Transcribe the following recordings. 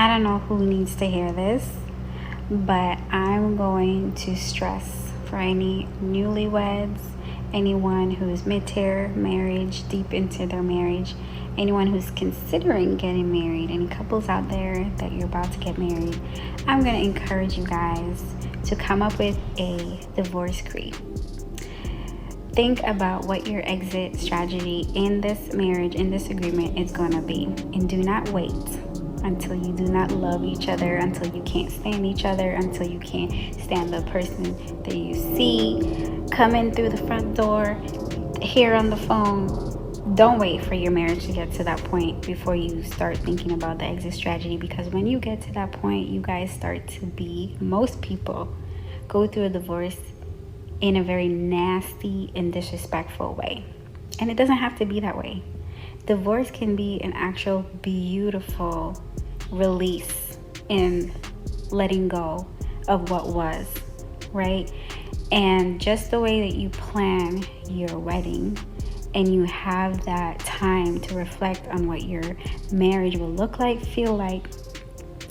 I don't know who needs to hear this, but I'm going to stress for any newlyweds, anyone who's mid-tier marriage, deep into their marriage, anyone who's considering getting married, any couples out there that you're about to get married. I'm going to encourage you guys to come up with a divorce decree. Think about what your exit strategy in this marriage, in this agreement is going to be, and do not wait until you do not love each other, until you can't stand each other, until you can't stand the person that you see coming through the front door, here on the phone. Don't wait for your marriage to get to that point before you start thinking about the exit strategy, because when you get to that point, you guys start to most people go through a divorce in a very nasty and disrespectful way. And it doesn't have to be that way. Divorce can be an actual beautiful release in letting go of what was, right? And just the way that you plan your wedding and you have that time to reflect on what your marriage will look like, feel like,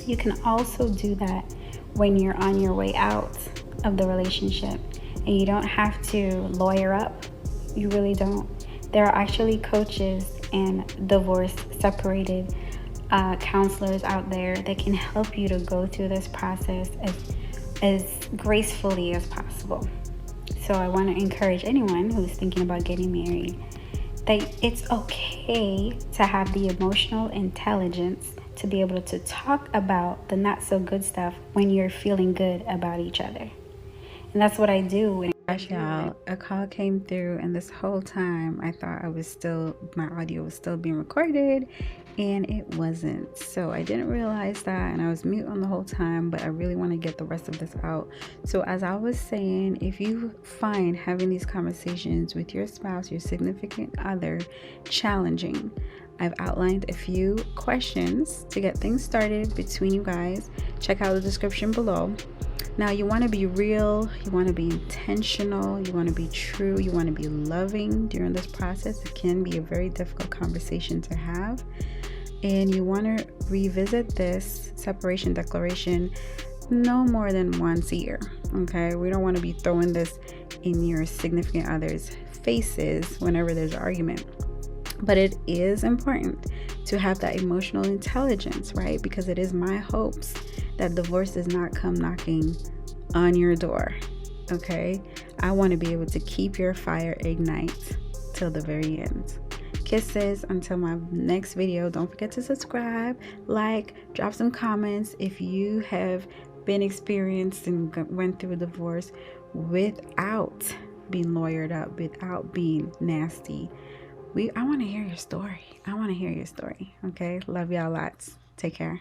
you can also do that when you're on your way out of the relationship. And you don't have to lawyer up. You really don't. There are actually coaches and divorce separated counselors out there that can help you to go through this process as gracefully as possible. So I want to encourage anyone who's thinking about getting married that it's okay to have the emotional intelligence to be able to talk about the not so good stuff when you're feeling good about each other. And that's what I do. Gosh, y'all, a call came through, and this whole time I thought my audio was still being recorded, and it wasn't. So I didn't realize that, and I was mute on the whole time, but I really want to get the rest of this out. So as I was saying, if you find having these conversations with your spouse, your significant other, challenging, I've outlined a few questions to get things started between you guys. Check out the description below. Now, you want to be real, you want to be intentional, you want to be true, you want to be loving during this process. It can be a very difficult conversation to have. And you want to revisit this separation declaration no more than once a year, okay? We don't want to be throwing this in your significant other's faces whenever there's an argument. But it is important to have that emotional intelligence, right? Because it is my hopes that divorce does not come knocking on your door, okay? I want to be able to keep your fire ignite till the very end. Kisses until my next video. Don't forget to subscribe, like, drop some comments if you have been experienced and went through a divorce without being lawyered up, without being nasty. I want to hear your story. Okay? Love y'all lots. Take care.